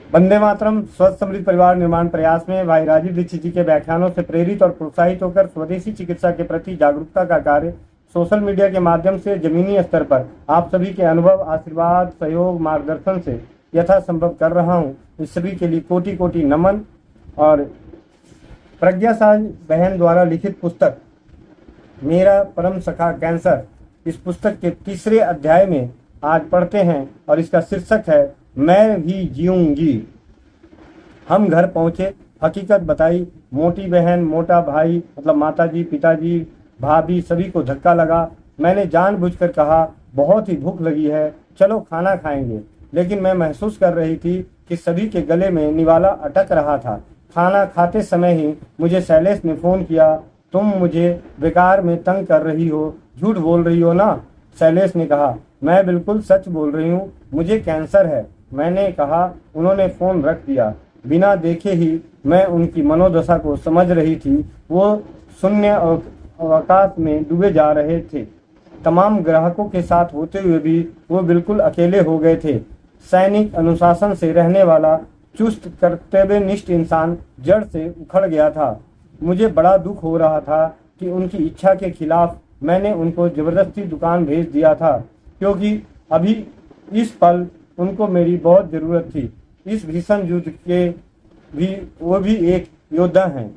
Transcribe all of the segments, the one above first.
वंदे मातरम। स्वस्थ समृद्ध परिवार निर्माण प्रयास में भाई राजीव दीक्षित जी के व्याख्यानों से प्रेरित और प्रोत्साहित होकर स्वदेशी चिकित्सा के प्रति जागरूकता का कार्य सोशल मीडिया के माध्यम से जमीनी स्तर पर आप सभी के अनुभव, आशीर्वाद, सहयोग, मार्गदर्शन से यथासंभव कर रहा हूँ। इस सभी के लिए कोटि कोटि नमन। और प्रज्ञा साज बहन द्वारा लिखित पुस्तक मेरा परम सखा कैंसर, इस पुस्तक के तीसरे अध्याय में आज पढ़ते हैं और इसका शीर्षक है मैं भी जीऊंगी। हम घर पहुंचे, हकीकत बताई। मोटी बहन, मोटा भाई मतलब माताजी, पिताजी, भाभी सभी को धक्का लगा। मैंने जानबूझकर कहा बहुत ही भूख लगी है, चलो खाना खाएंगे। लेकिन मैं महसूस कर रही थी कि सभी के गले में निवाला अटक रहा था। खाना खाते समय ही मुझे शैलेश ने फोन किया, तुम मुझे बेकार में तंग कर रही हो, झूठ बोल रही हो ना। शैलेश ने कहा, मैं बिल्कुल सच बोल रही हूँ, मुझे कैंसर है। मैंने कहा। उन्होंने फोन रख दिया। बिना देखे ही मैं उनकी मनोदशा को समझ रही थी। वो शून्य अवकाश में डूबे जा रहे थे। तमाम ग्राहकों के साथ होते हुए भी वो बिल्कुल अकेले हो गए थे। सैनिक अनुशासन से रहने वाला चुस्त कर्तव्यनिष्ठ इंसान जड़ से उखड़ गया था। मुझे बड़ा दुख हो रहा था कि उनकी इच्छा के खिलाफ मैंने उनको जबरदस्ती दुकान भेज दिया था, क्योंकि अभी इस पल उनको मेरी बहुत जरूरत थी। इस भीषण युद्ध के भी वो भी एक योद्धा हैं।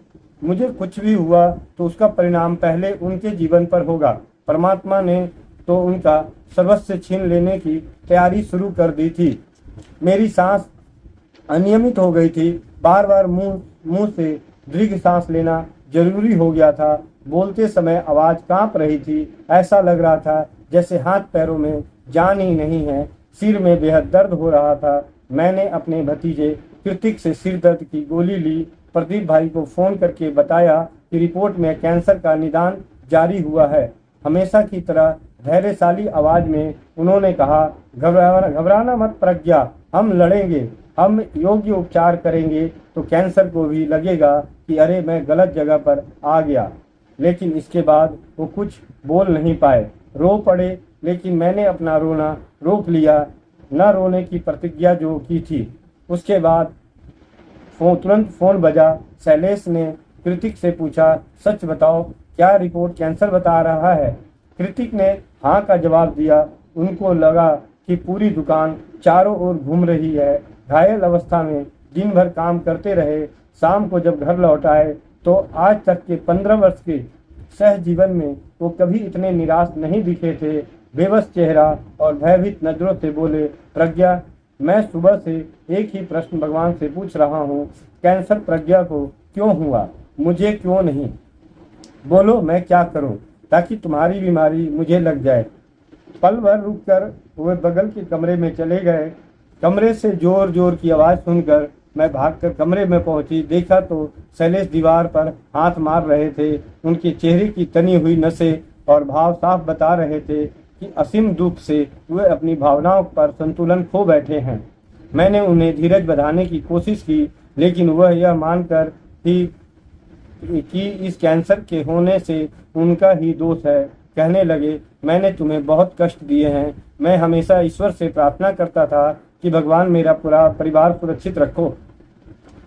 मुझे कुछ भी हुआ तो उसका परिणाम पहले उनके जीवन पर होगा। परमात्मा ने तो उनका सर्वस्व छीन लेने की तैयारी शुरू कर दी थी। मेरी सांस अनियमित हो गई थी। बार बार मुंह से दीर्घ सांस लेना जरूरी हो गया था। बोलते समय आवाज कांप रही थी। ऐसा लग रहा था जैसे हाथ पैरों में जान ही नहीं है। सिर में बेहद दर्द हो रहा था। मैंने अपने भतीजे कृतिक से सिर दर्द की गोली ली। प्रदीप भाई को फोन करके बताया कि रिपोर्ट में कैंसर का निदान जारी हुआ है। हमेशा की तरह धैर्यशाली आवाज में उन्होंने कहा, घबराना मत प्रज्ञा, हम लड़ेंगे, हम योग्य उपचार करेंगे तो कैंसर को भी लगेगा कि अरे मैं गलत जगह पर आ गया। लेकिन इसके बाद वो कुछ बोल नहीं पाए, रो पड़े। लेकिन मैंने अपना रोना रोक लिया, न रोने की प्रतिज्ञा जो की थी। उसके बाद तुरंत फोन बजा। शैलेश ने कृतिक से पूछा, सच बताओ क्या रिपोर्ट कैंसर बता रहा है? कृतिक ने हाँ का जवाब दिया। उनको लगा कि पूरी दुकान चारों ओर घूम रही है। घायल अवस्था में दिन भर काम करते रहे। शाम को जब घर लौट आए तो आज तक के 15 वर्ष के सहजीवन में वो कभी इतने निराश नहीं दिखे थे। बेबस चेहरा और भयभीत नजरों से बोले, प्रज्ञा, मैं सुबह से एक ही प्रश्न भगवान से पूछ रहा हूँ, कैंसर प्रज्ञा को क्यों हुआ, मुझे क्यों नहीं? बोलो मैं क्या करूँ ताकि तुम्हारी बीमारी मुझे लग जाए। पल भर रुककर वे बगल के कमरे में चले गए। कमरे से जोर जोर की आवाज सुनकर मैं भागकर कमरे में पहुंची। देखा तो शैलेश दीवार पर हाथ मार रहे थे। उनके चेहरे की तनी हुई नसें और भाव साफ बता रहे थे कि असीम दुख से वे अपनी भावनाओं पर संतुलन खो बैठे हैं। मैंने उन्हें धीरज बढ़ाने की कोशिश की, लेकिन वह यह मानकर थी कि इस कैंसर के होने से उनका ही दोष है। कहने लगे, मैंने तुम्हें बहुत कष्ट दिए हैं। मैं हमेशा ईश्वर से प्रार्थना करता था कि भगवान मेरा पूरा परिवार सुरक्षित रखो।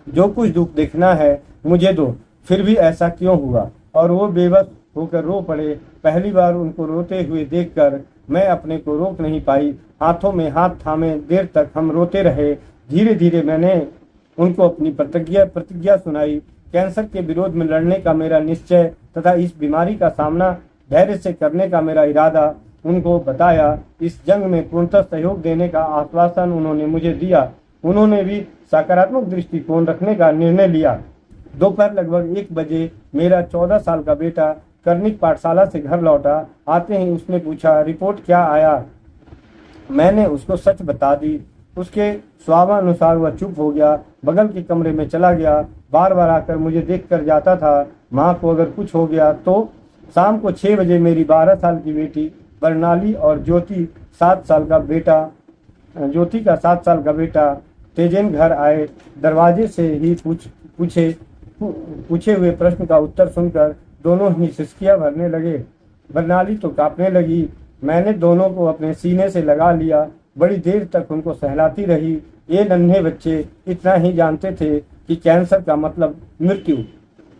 जो कुछ दुख देखना है मुझे दो, फिर भी ऐसा क्यों हुआ? और वो बेबस होकर रो पड़े। पहली बार उनको रोते हुए देखकर मैं अपने को रोक नहीं पाई। हाथों में हाथ थामे देर तक हम रोते रहे। धीरे धीरे मैंने उनको अपनी प्रतिज्ञा सुनाई। कैंसर के विरोध में लड़ने का मेरा निश्चय तथा इस बीमारी का सामना धैर्य से करने का मेरा इरादा उनको बताया। इस जंग में पूर्णतः सहयोग देने का आश्वासन उन्होंने मुझे दिया। उन्होंने भी सकारात्मक दृष्टिकोण रखने का निर्णय लिया। दोपहर लगभग 1 बजे मेरा 14 साल का बेटा कर्णिक पाठशाला से घर लौटा। आते ही उसने पूछा, रिपोर्ट क्या आया? मैंने उसको सच बता दी। उसके स्वाभानुसार वह चुप हो गया, बगल के कमरे में चला गया। बार बार आकर मुझे देख कर जाता था। माँ को अगर कुछ हो गया तो। शाम को 6 बजे मेरी 12 साल की बेटी बरनाली और ज्योति का 7 साल का बेटा तेजन घर आए। दरवाजे से ही पूछे हुए प्रश्न का उत्तर सुनकर दोनों ही सिसकियां भरने लगे। बरनाली तो कांपने लगी। मैंने दोनों को अपने सीने से लगा लिया। बड़ी देर तक उनको सहलाती रही। ये नन्हे बच्चे इतना ही जानते थे कि कैंसर का मतलब मृत्यु।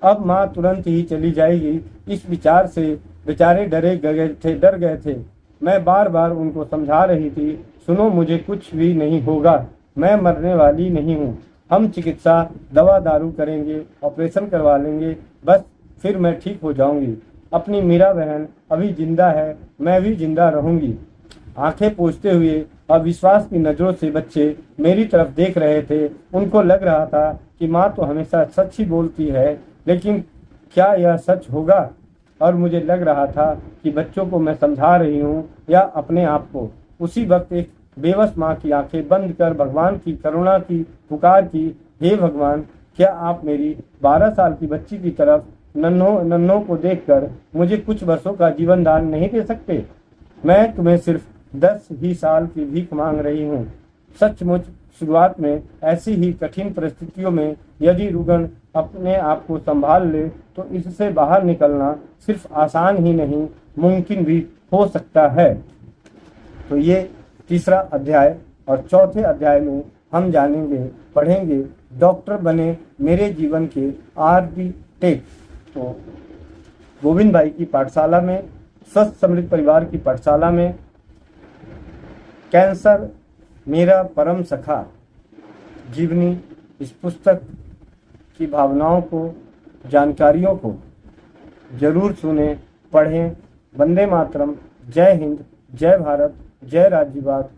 अब माँ तुरंत ही चली जाएगी, इस विचार से बेचारे डर गए थे। मैं बार बार उनको समझा रही थी, सुनो मुझे कुछ भी नहीं होगा, मैं मरने वाली नहीं हूँ। हम चिकित्सा दवा दारू करेंगे, ऑपरेशन करवा लेंगे, बस फिर मैं ठीक हो जाऊंगी। अपनी मीरा बहन अभी जिंदा है, मैं भी जिंदा रहूंगी। आंखें पोंछते हुए अविश्वास की नजरों से बच्चे मेरी तरफ देख रहे थे। उनको लग रहा था कि माँ तो हमेशा सच ही बोलती है, लेकिन क्या यह सच होगा? और मुझे लग रहा था कि बच्चों को मैं समझा रही हूँ या अपने आप को। उसी वक्त एक बेबस माँ की आंखें बंद कर भगवान की करुणा की पुकार की, हे भगवान, क्या आप मेरी 12 साल की बच्ची की तरफ नन्हों को देखकर मुझे कुछ वर्षों का जीवन दान नहीं दे सकते? मैं तुम्हें सिर्फ 10 ही साल की भीख मांग रही हूँ। सचमुच शुरुआत में ऐसी ही कठिन परिस्थितियों में यदि रुगन अपने आप को संभाल ले तो इससे बाहर निकलना सिर्फ आसान ही नहीं, मुमकिन भी हो सकता है। तो ये तीसरा अध्याय, और चौथे अध्याय में हम जानेंगे, पढ़ेंगे डॉक्टर बने मेरे जीवन के आर्किटेक्ट। तो गोविंद भाई की पाठशाला में, स्वस्थ समृद्ध परिवार की पाठशाला में, कैंसर मेरा परम सखा जीवनी, इस पुस्तक की भावनाओं को, जानकारियों को जरूर सुने, पढ़ें। वंदे मातरम, जय हिंद, जय भारत, जय राज्यवाद।